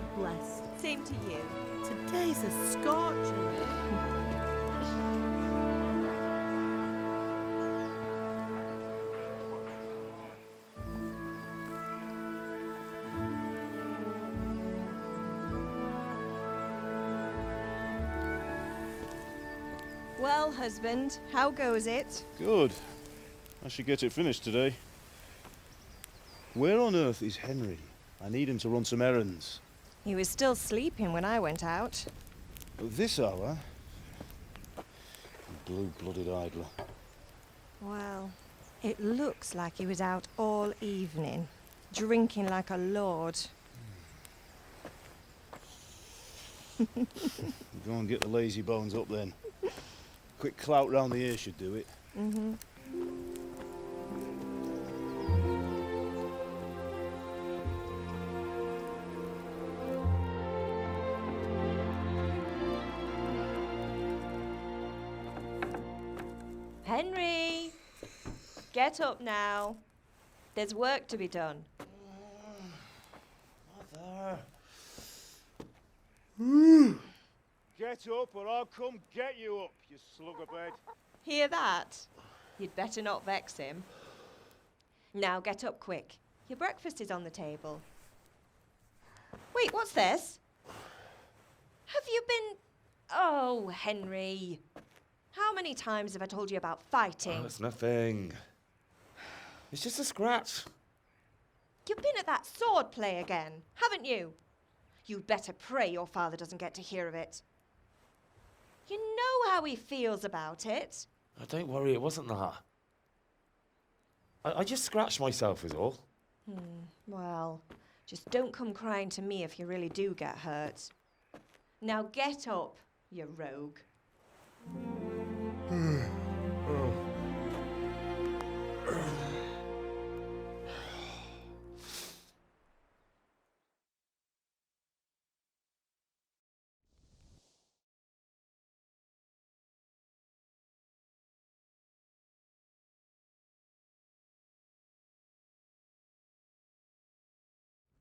God bless. Same to you. Today's a scorcher. Well, husband, how goes it? Good. I should get it finished today. Where on earth is Henry? I need him to run some errands. He was still sleeping when I went out. At this hour? Blue-blooded idler. Well, it looks like he was out all evening, drinking like a lord. Go and get the lazy bones up then. Quick clout round the ear should do it. Mm-hmm. Henry! Get up now. There's work to be done. Mother! Get up or I'll come get you up, you slugabed. Hear that? You'd better not vex him. Now get up quick. Your breakfast is on the table. Wait, what's this? Have you been... Oh, Henry. How many times have I told you about fighting? Oh, it's nothing. It's just a scratch. You've been at that sword play again, haven't you? You'd better pray your father doesn't get to hear of it. You know how he feels about it. Oh, don't worry, it wasn't that. I just scratched myself is all. Well, just don't come crying to me if you really do get hurt. Now get up, you rogue.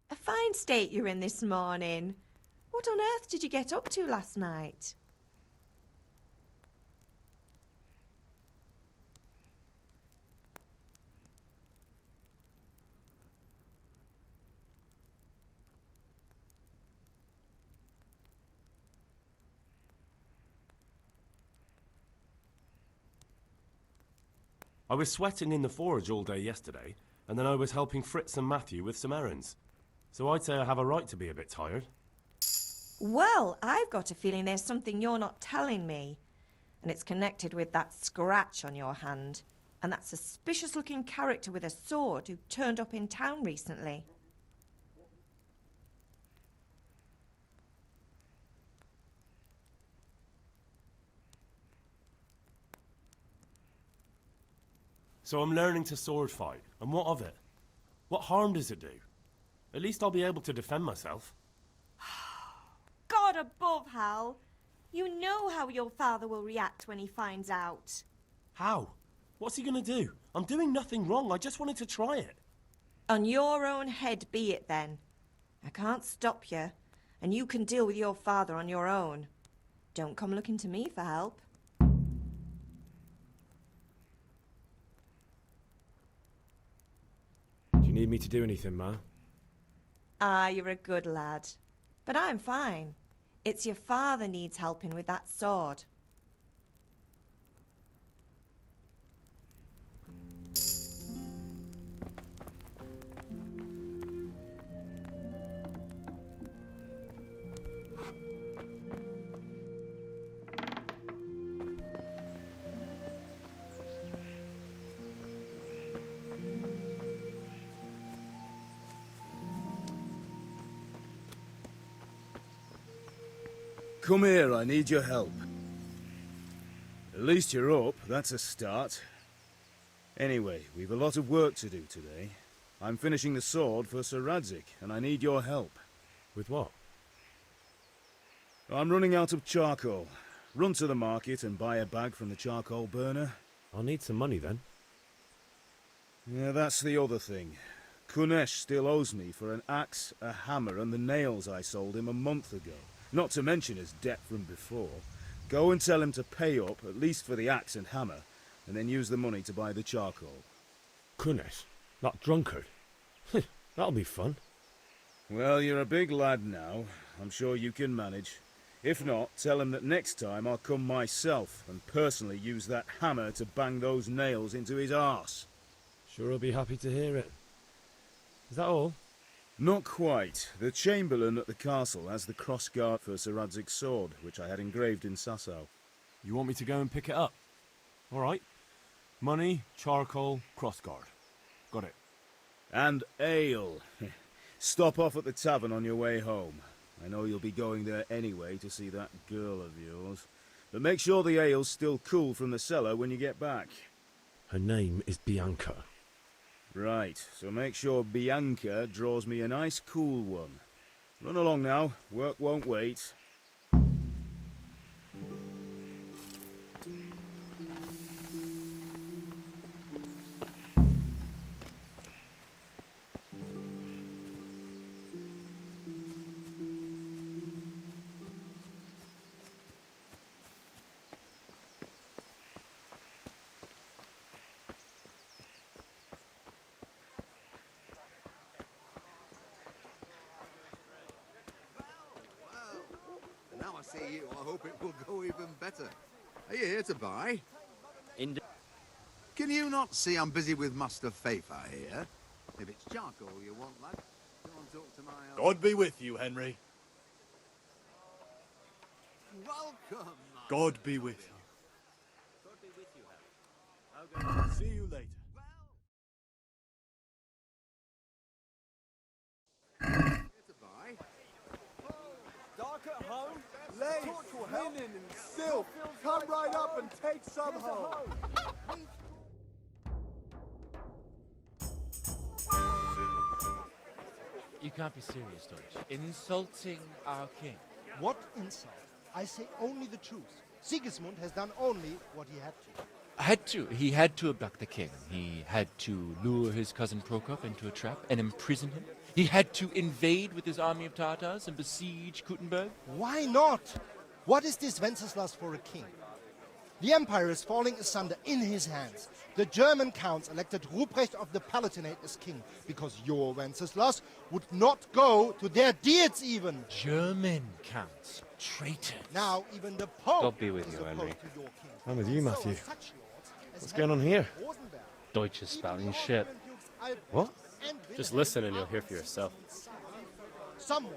A fine state you're in this morning. What on earth did you get up to last night? I was sweating in the forge all day yesterday, and then I was helping Fritz and Matthew with some errands. So I'd say I have a right to be a bit tired. Well, I've got a feeling there's something you're not telling me. And it's connected with that scratch on your hand. And that suspicious-looking character with a sword who turned up in town recently. So I'm learning to sword fight, and what of it? What harm does it do? At least I'll be able to defend myself. God above, Hal! You know how your father will react when he finds out. How? What's he gonna do? I'm doing nothing wrong, I just wanted to try it. On your own head be it then. I can't stop you, and you can deal with your father on your own. Don't come looking to me for help. Do you need me to do anything, Ma? Ah, you're a good lad. But I'm fine. It's your father needs helping with that sword. Come here, I need your help. At least you're up, that's a start. Anyway, we've a lot of work to do today. I'm finishing the sword for Sir Radzik, and I need your help. With what? I'm running out of charcoal. Run to the market and buy a bag from the charcoal burner. I'll need some money then. Yeah, that's the other thing. Kunesh still owes me for an axe, a hammer, and the nails I sold him a month ago. Not to mention his debt from before. Go and tell him to pay up, at least for the axe and hammer, and then use the money to buy the charcoal. Kunesh, that drunkard. That'll be fun. Well, you're a big lad now. I'm sure you can manage. If not, tell him that next time I'll come myself and personally use that hammer to bang those nails into his arse. Sure, I'll be happy to hear it. Is that all? Not quite. The Chamberlain at the castle has the crossguard for Sir Radzig's sword, which I had engraved in Sasau. You want me to go and pick it up? All right. Money, charcoal, crossguard. Got it. And ale. Stop off at the tavern on your way home. I know you'll be going there anyway to see that girl of yours. But make sure the ale's still cool from the cellar when you get back. Her name is Bianca. Right, so make sure Bianca draws me a nice cool one. Run along now, work won't wait. Now I see you, I hope it will go even better. Are you here to buy? Can you not see I'm busy with Master Fafa here? If it's charcoal you want, lad, go and talk to my... God be with you, Henry. Welcome, God be with you. God be with you, Harry. See you later. Here to buy? Dark at home? Lace, linen and silk. Come right up and take some home. You can't be serious, Deutsch. Insulting our king. What insult? I say only the truth. Sigismund has done only what he had to. He had to abduct the king. He had to lure his cousin Prokop into a trap and imprison him. He had to invade with his army of Tatars and besiege Kuttenberg. Why not? What is this Wenceslas for a king? The empire is falling asunder in his hands. The German counts elected Ruprecht of the Palatinate as king because your Wenceslas would not go to their deeds even. German counts. Traitors. Now even the Pope God be with is you, opposed Henry. to your king. I'm with you, So Matthew. such lords as What's going on here? Rosenberg, Deutsch is even spouting the shit. Austrian Dukes Albrecht What? and Just Wilhelm listen and you'll are hear for yourself. Someone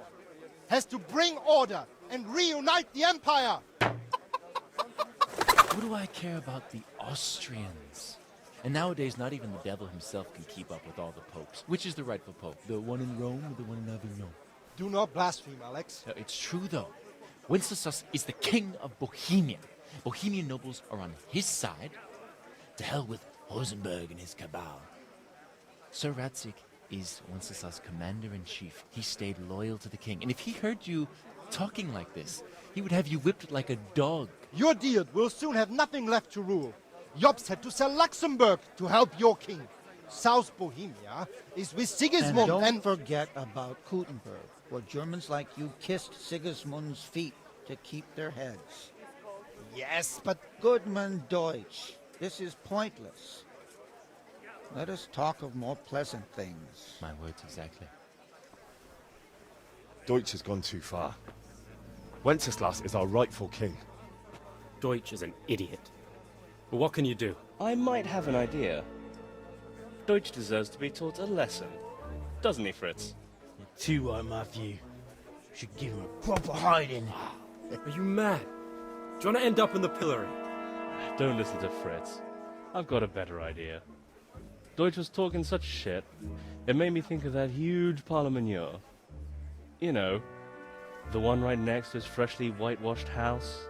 has to bring order and reunite the empire. What do I care about the Austrians? And nowadays, not even the devil himself can keep up with all the popes. Which is the rightful pope? The one in Rome or the one in Avignon? Do not blaspheme, Alex. No, it's true, though. Wenceslas is the king of Bohemia. Bohemian nobles are on his side. To hell with Rosenberg and his cabal. Sir Radzig is Wenceslas' commander-in-chief. He stayed loyal to the king. And if he heard you talking like this, he would have you whipped like a dog. Your Diet will soon have nothing left to rule. Jobst had to sell Luxembourg to help your king. South Bohemia is with Sigismund And don't forget about Kuttenberg, where Germans like you kissed Sigismund's feet to keep their heads. Yes, but Goodman Deutsch, this is pointless. Let us talk of more pleasant things. My words exactly. Deutsch has gone too far. Wenceslas is our rightful king. Deutsch is an idiot. But what can you do? I might have an idea. Deutsch deserves to be taught a lesson. Doesn't he, Fritz? You're too right, Matthew. Should give him a proper hiding. Are you mad? Do you want to end up in the pillory? Don't listen to Fritz. I've got a better idea. Deutsch was talking such shit, it made me think of that huge parliament. You know, the one right next to his freshly whitewashed house.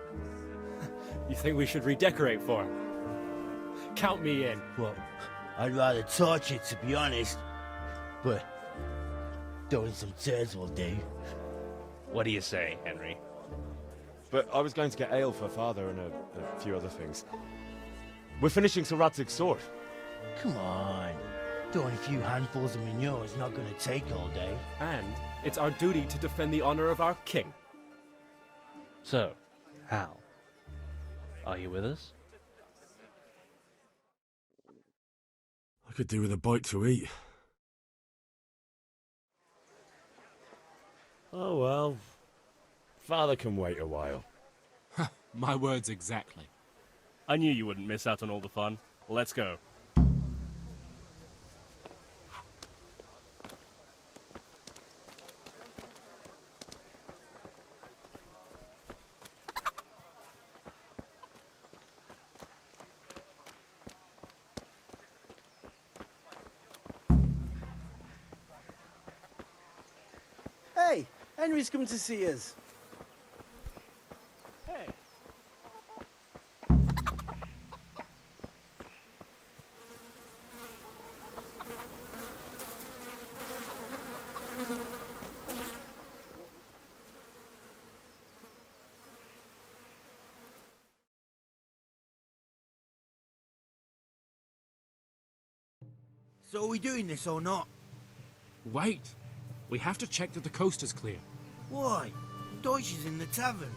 You think we should redecorate for him? Count me in. Well, I'd rather torch it, to be honest. But throwing some tears will do. What do you say, Henry? But I was going to get ale for father and a few other things. We're finishing Sir Radzig's sword. Come on. Throwing a few handfuls of manure is not going to take all day. And it's our duty to defend the honor of our king. So, Hal, are you with us? I could do with a bite to eat. Oh well. Father can wait a while. My words exactly. I knew you wouldn't miss out on all the fun. Let's go. Hey, Henry's coming to see us. Hey. So are we doing this or not? Wait. We have to check that the coast is clear. Why? Deutsch is in the tavern.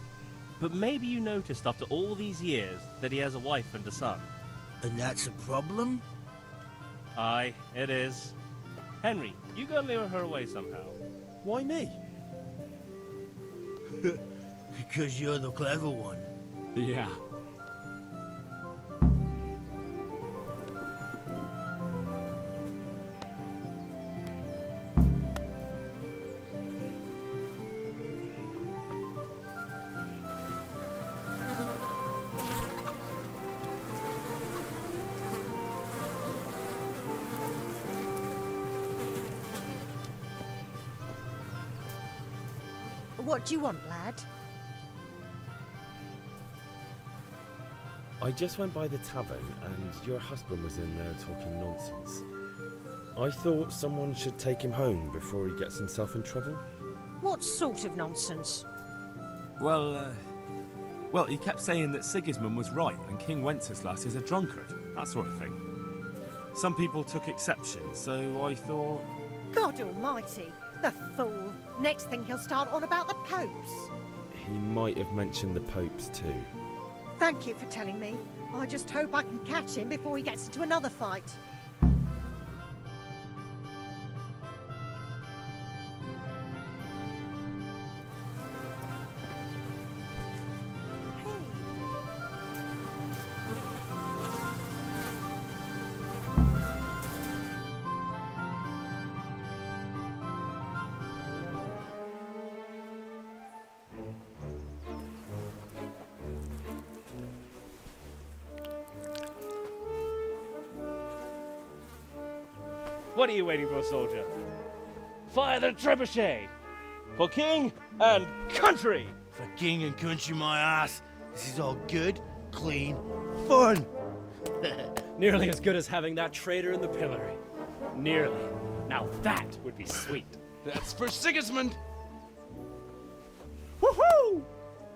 But maybe you noticed after all these years that he has a wife and a son. And that's a problem? Aye, it is. Henry, you go lure her away somehow. Why me? Because you're the clever one. Yeah. What do you want, lad? I just went by the tavern and your husband was in there talking nonsense. I thought someone should take him home before he gets himself in trouble. What sort of nonsense? Well, he kept saying that Sigismund was right and King Wenceslas is a drunkard, that sort of thing. Some people took exception, so I thought... God almighty, the fool. Next thing he'll start on about the popes. He might have mentioned the popes too. Thank you for telling me. I just hope I can catch him before he gets into another fight. What are you waiting for, soldier? Fire the trebuchet! For king and country! For king and country, my ass. This is all good, clean, fun. Nearly as good as having that traitor in the pillory. Nearly. Now that would be sweet. That's for Sigismund! Woohoo!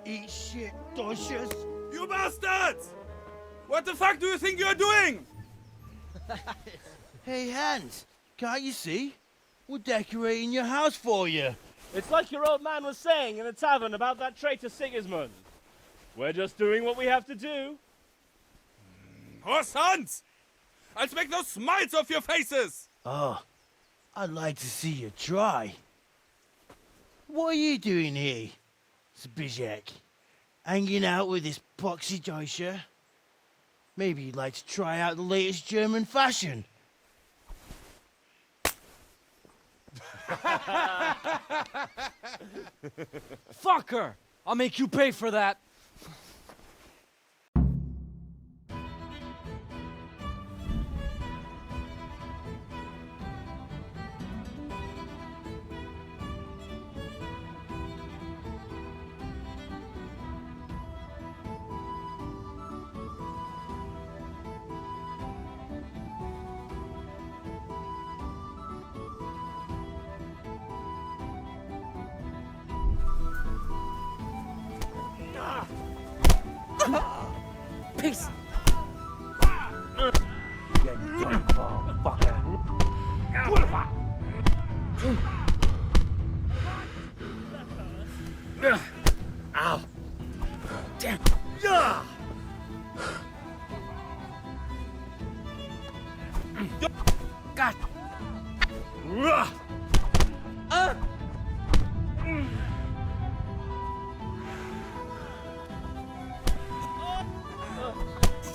Eat shit, Deutsches. You bastards! What the fuck do you think you're doing? Hey, Hans, can't you see? We're decorating your house for you. It's like your old man was saying in the tavern about that traitor Sigismund. We're just doing what we have to do. Oh, sons! I'll make those smiles off your faces! Oh, I'd like to see you try. What are you doing here, Zbigniew? Hanging out with this poxy Deutscher? Maybe you'd like to try out the latest German fashion. Fucker! I'll make you pay for that. Peace. You dumb fucker. Ow! Damn! God!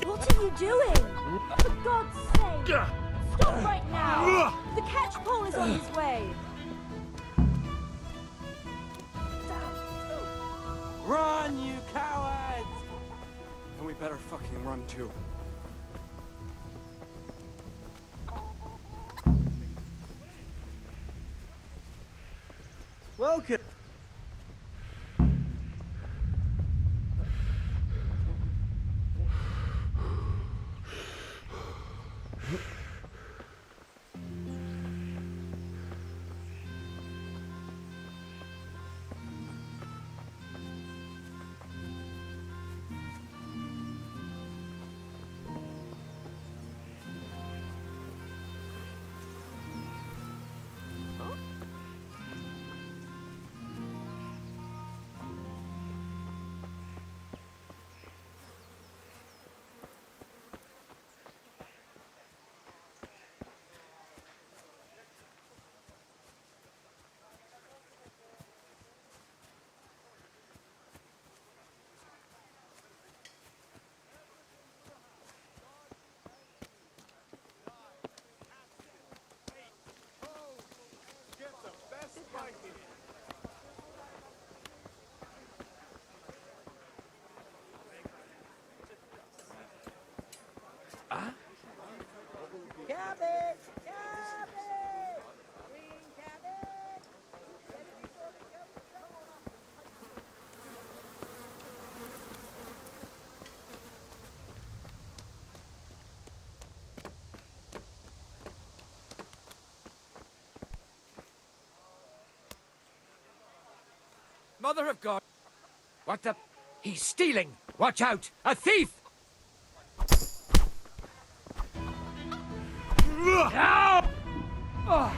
What are you doing? For God's sake! Stop right now! The catch pole is on his way! Run, you cowards! And we better fucking run too. Welcome. Cabbage! Cabbage! Green cabbage! Mother of God! What the? He's stealing! Watch out! A thief! Ow! Oh.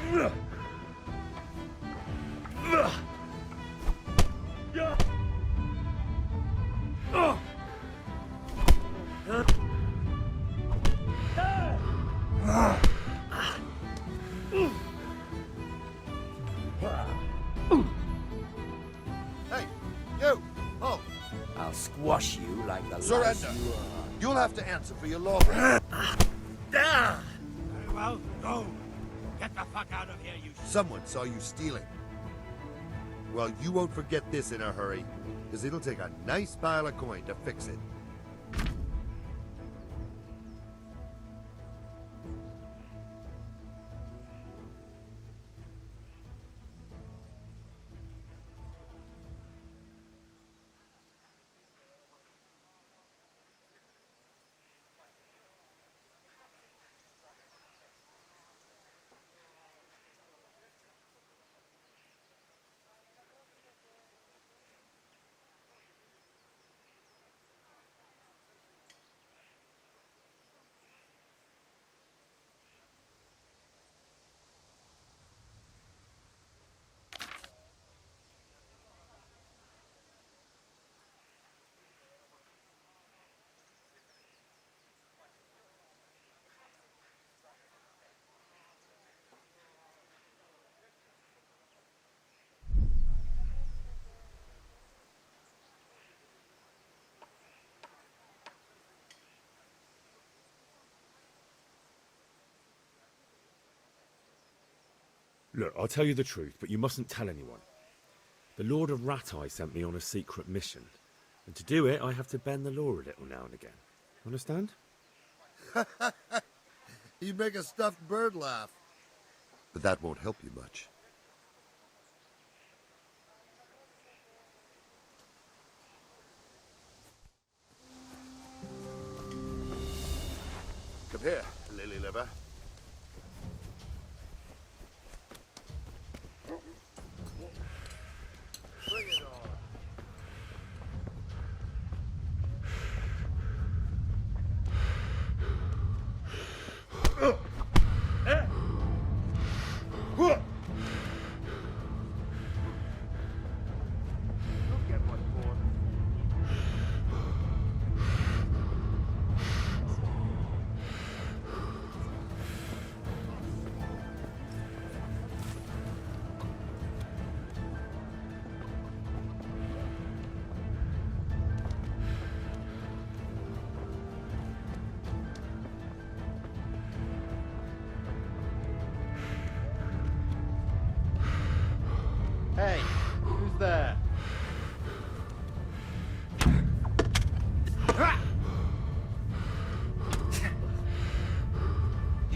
Hey, you! Oh! I'll squash you like the Surrender! last you are. You'll have to answer for your law. Very well, go. Get the fuck out of here, you... Someone saw you stealing. Well, you won't forget this in a hurry, because it'll take a nice pile of coin to fix it. Look, I'll tell you the truth, but you mustn't tell anyone. The Lord of Rat-Eye sent me on a secret mission, and to do it, I have to bend the law a little now and again. Understand? You make a stuffed bird laugh. But that won't help you much. Come here, lily liver. Bring it on.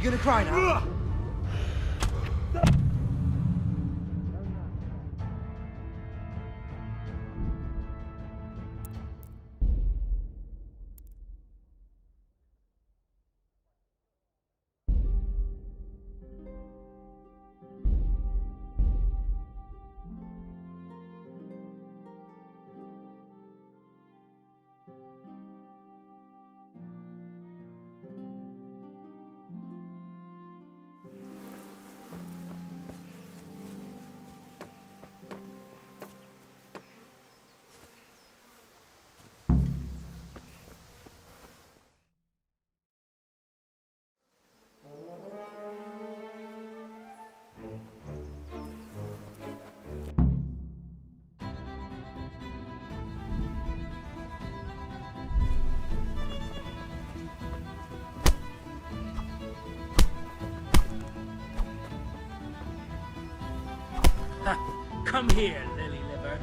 You gonna cry now? Come here, lily liver.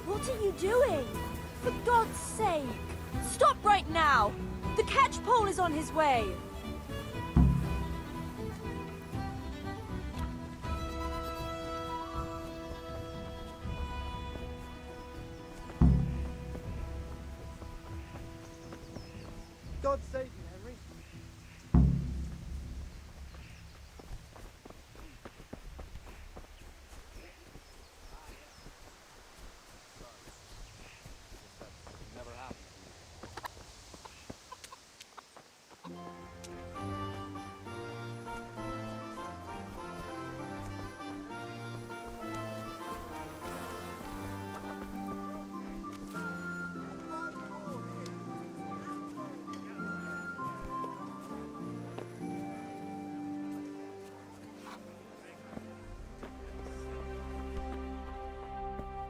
What are you doing? For God's sake! Stop right now! The catch pole is on his way! God save you, Henry. Never happened.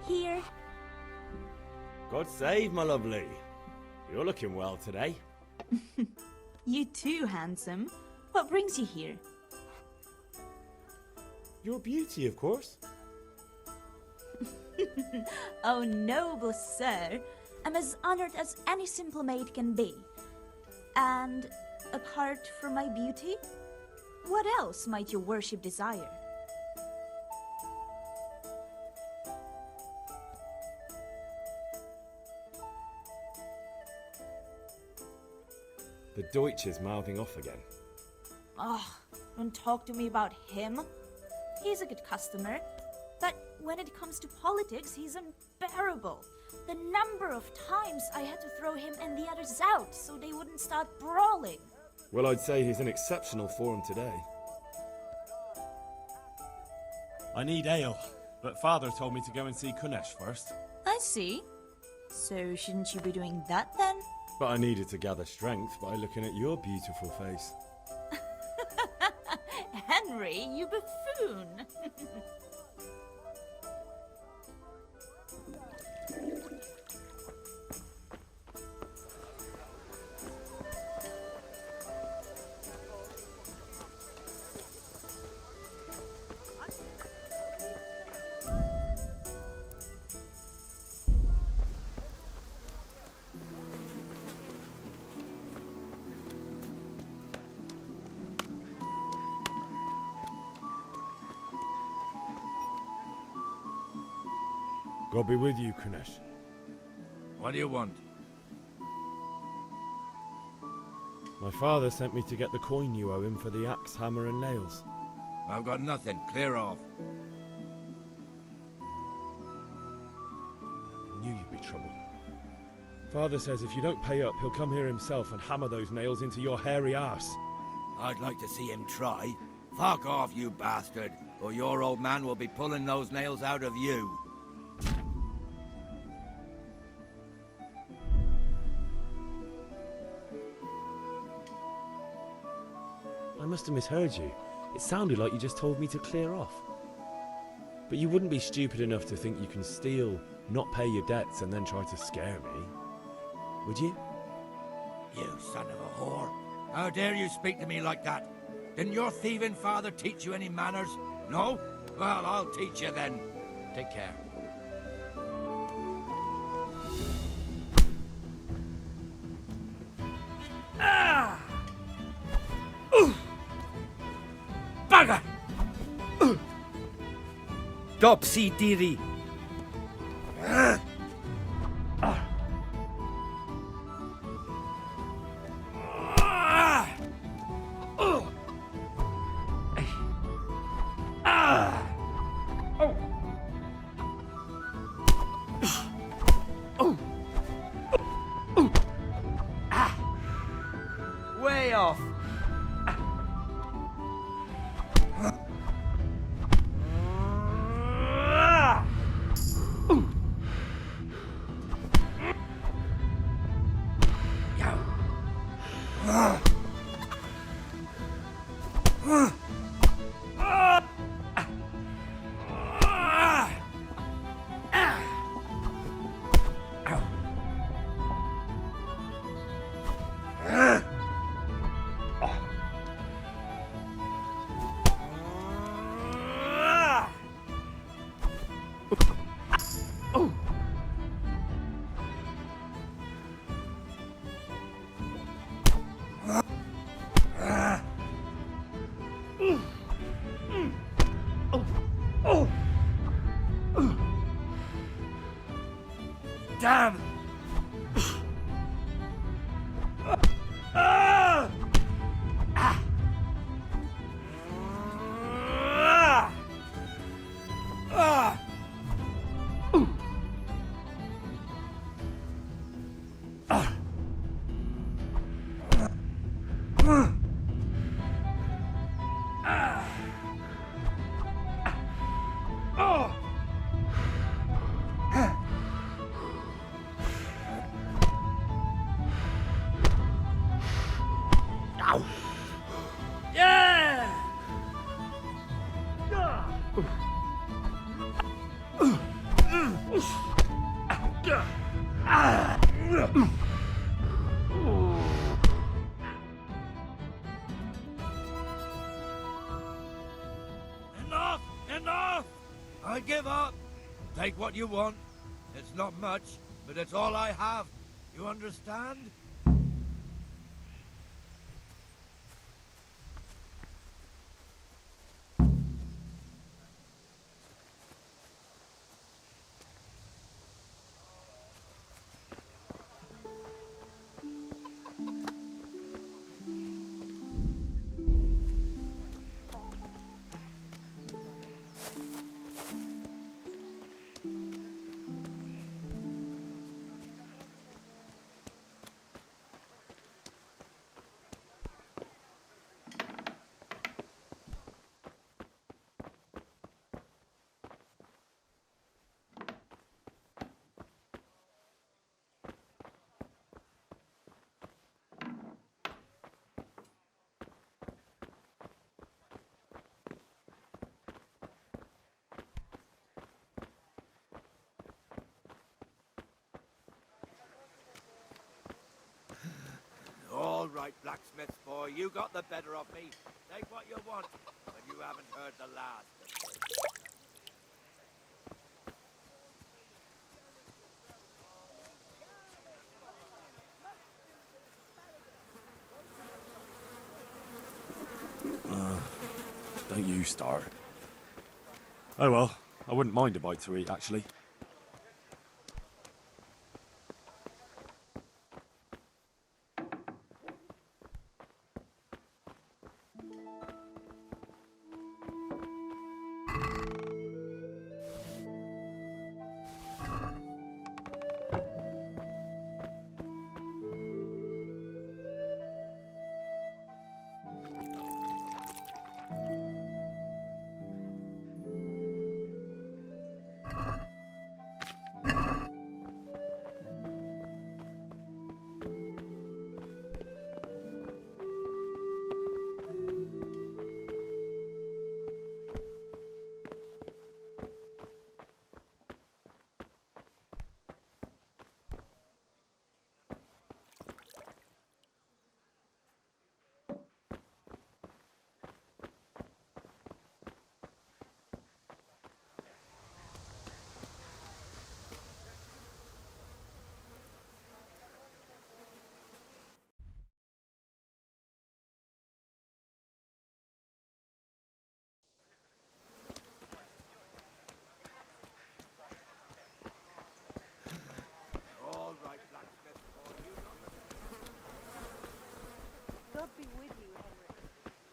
Here. God save, my lovely. You're looking well today. You too, handsome. What brings you here? Your beauty, of course. Oh, noble sir. I'm as honored as any simple maid can be. And apart from my beauty, what else might your worship desire? The Deutsch is mouthing off again. Oh, don't talk to me about him. He's a good customer. But when it comes to politics, he's unbearable. The number of times I had to throw him and the others out so they wouldn't start brawling. Well, I'd say he's in exceptional form today. I need ale, but Father told me to go and see Kunesh first. I see. So shouldn't you be doing that then? But I needed to gather strength by looking at your beautiful face. Henry, you buffoon! God be with you, Kunesh. What do you want? My father sent me to get the coin you owe him for the axe, hammer and nails. I've got nothing. Clear off. Knew you'd be trouble. Father says if you don't pay up, he'll come here himself and hammer those nails into your hairy arse. I'd like to see him try. Fuck off, you bastard, or your old man will be pulling those nails out of you. I must have misheard you. It sounded like you just told me to clear off. But you wouldn't be stupid enough to think you can steal, not pay your debts, and then try to scare me, would you? You son of a whore. How dare you speak to me like that? Didn't your thieving father teach you any manners? No? Well, I'll teach you then. Take care. Ah! Bugger! Dopsy diddy. Way off. Damn! Yeah! Enough! Enough! I give up. Take what you want. It's not much, but it's all I have. You understand? All right, blacksmith boy, you got the better of me. Take what you want, but you haven't heard the last. Don't you start. Oh well, I wouldn't mind a bite to eat, actually.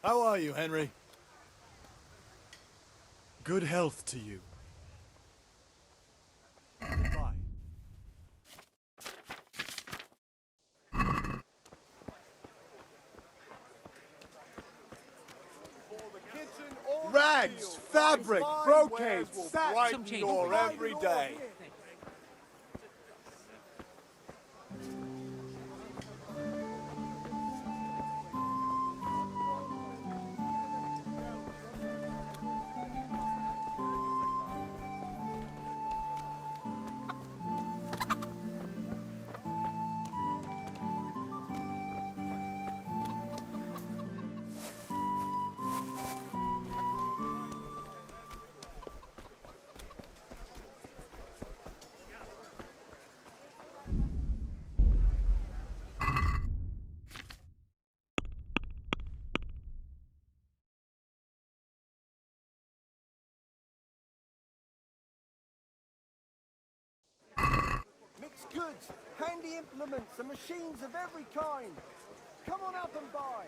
How are you, Henry? Good health to you. Goodbye. Rags, fabric, brocade, satin, your every day. Mixed goods, handy implements, and machines of every kind. Come on up and buy.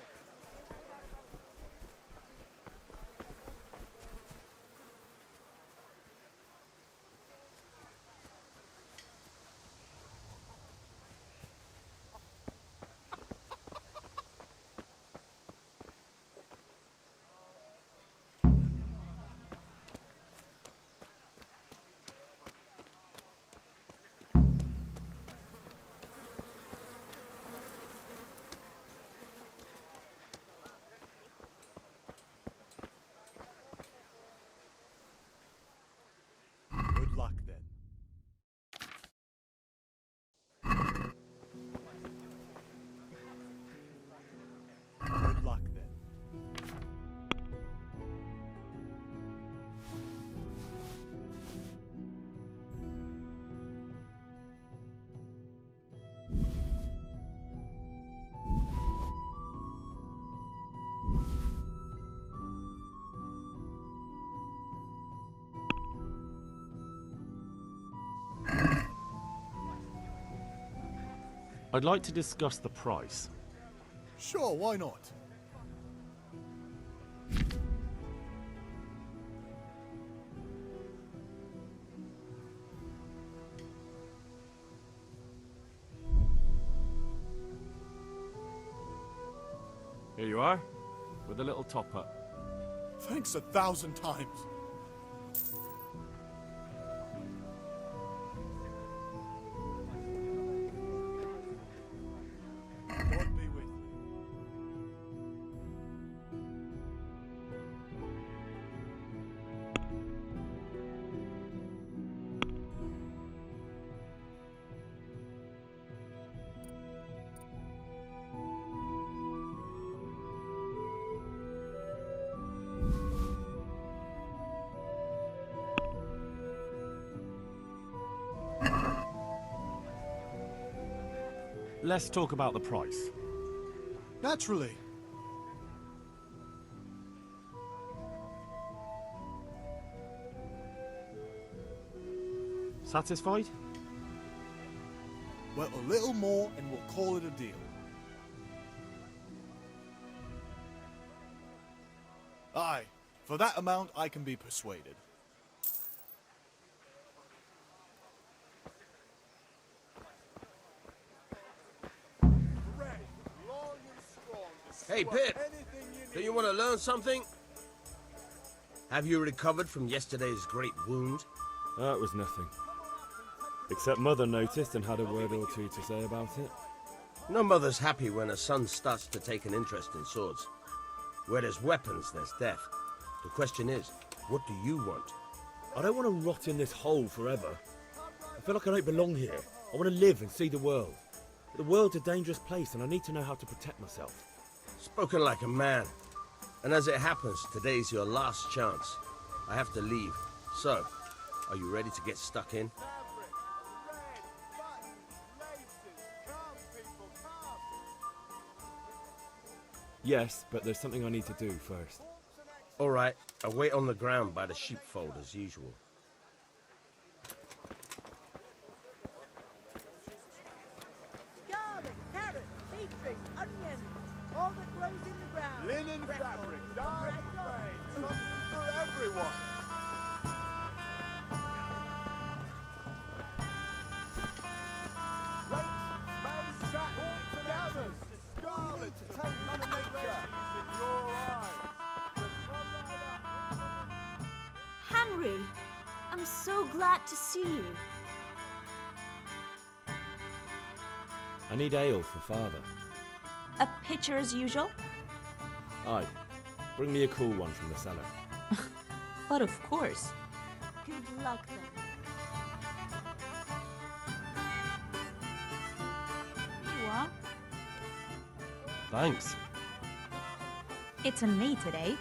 Good luck then. Good luck then. I'd like to discuss the price. Sure, why not? Here you are, with a little top-up. Thanks 1,000 times. God be with you. Let's talk about the price. Naturally. Satisfied? Well, a little more and we'll call it a deal. Aye, for that amount I can be persuaded. Hey, Pip! Do you want to learn something? Have you recovered from yesterday's great wound? That was nothing. Except Mother noticed and had a word or two to say about it. No mother's happy when her son starts to take an interest in swords. Where there's weapons, there's death. The question is, what do you want? I don't want to rot in this hole forever. I feel like I don't belong here. I want to live and see the world. But the world's a dangerous place and I need to know how to protect myself. Spoken like a man. And as it happens, today's your last chance. I have to leave. So, are you ready to get stuck in? Yes, but there's something I need to do first. All right, I'll wait on the ground by the sheepfold as usual. Garlic, carrot, beetroot, onion, all that grows in the ground. Linen Linen fabric, dyed rain, something for everyone. Lace, satin, pajamas, scarlet to take Mother Nature in your eyes. Henry, I'm so glad to see you. I need ale for father. A pitcher as usual? Aye. Bring me a cool one from the cellar. But of course. Good luck then. You are? Thanks. It's on me today.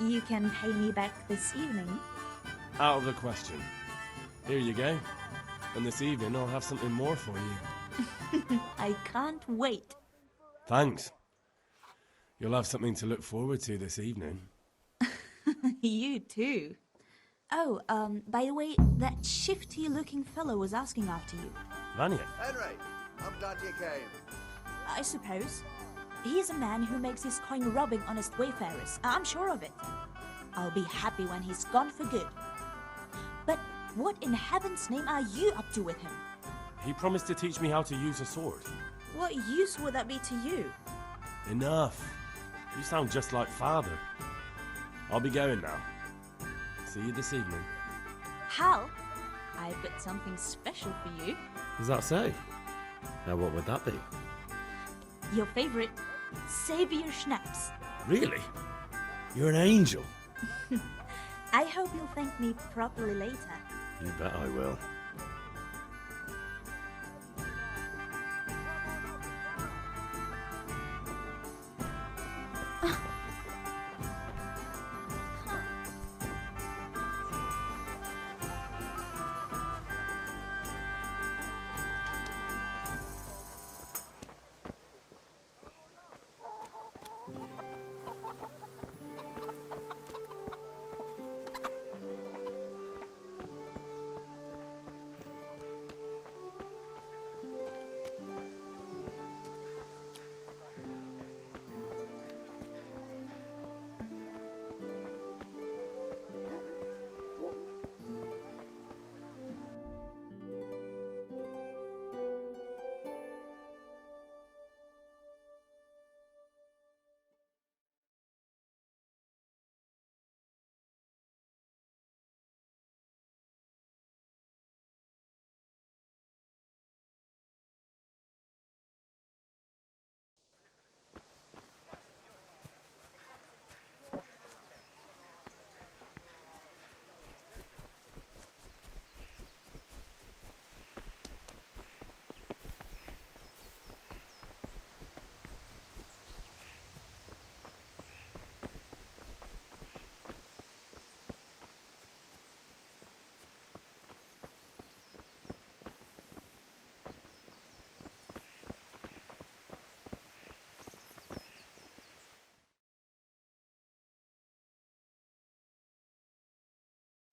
You can pay me back this evening. Out of the question. Here you go. And this evening I'll have something more for you. I can't wait. Thanks. You'll have something to look forward to this evening. You too. Oh, by the way, that shifty-looking fellow was asking after you. Vanya. Henry, I'm glad you came. I suppose. He's a man who makes his coin robbing honest wayfarers. I'm sure of it. I'll be happy when he's gone for good. But what in heaven's name are you up to with him? He promised to teach me how to use a sword. What use would that be to you? Enough. You sound just like father. I'll be going now. See you this evening. Hal, I've got something special for you. Does that say? Now what would that be? Your favorite Savior Schnapps. Really? You're an angel. I hope you'll thank me properly later. You bet I will.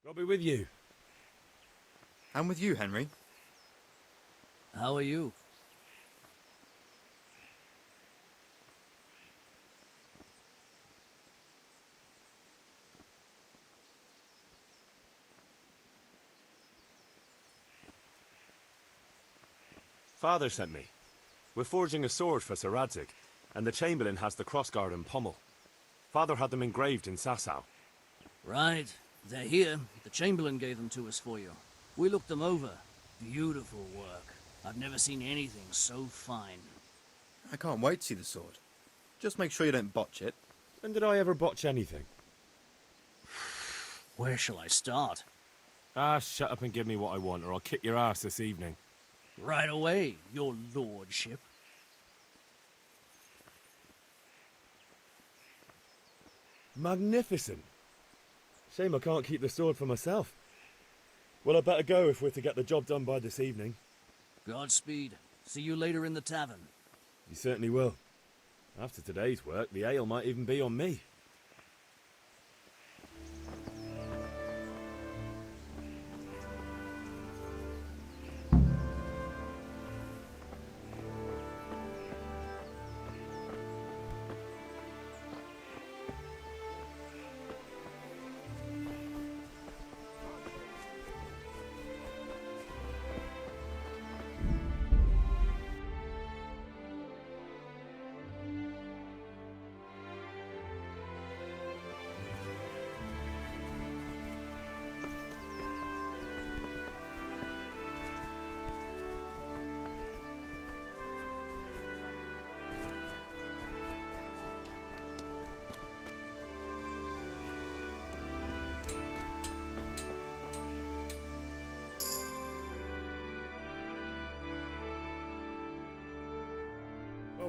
I'll be with you. I'm with you, Henry. How are you? Father sent me. We're forging a sword for Sir Radzig, and the Chamberlain has the crossguard and pommel. Father had them engraved in Sasau. Right. They're here. The Chamberlain gave them to us for you. We looked them over. Beautiful work. I've never seen anything so fine. I can't wait to see the sword. Just make sure you don't botch it. When did I ever botch anything? Where shall I start? Shut up and give me what I want, or I'll kick your ass this evening. Right away, your lordship. Magnificent. Shame I can't keep the sword for myself. Well, I better go if we're to get the job done by this evening. Godspeed. See you later in the tavern. You certainly will. After today's work, the ale might even be on me.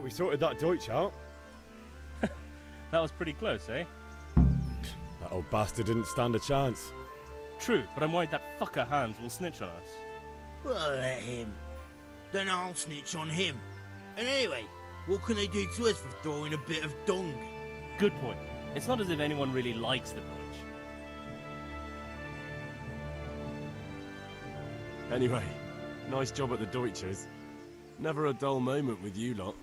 Well, we sorted that Deutsch out. That was pretty close, eh? That old bastard didn't stand a chance. True, but I'm worried that fucker Hans will snitch on us. Well, let him. Then I'll snitch on him. And anyway, what can they do to us for throwing a bit of dung? Good point. It's not as if anyone really likes the Deutsch. Anyway, nice job at the Deutschers. Never a dull moment with you lot.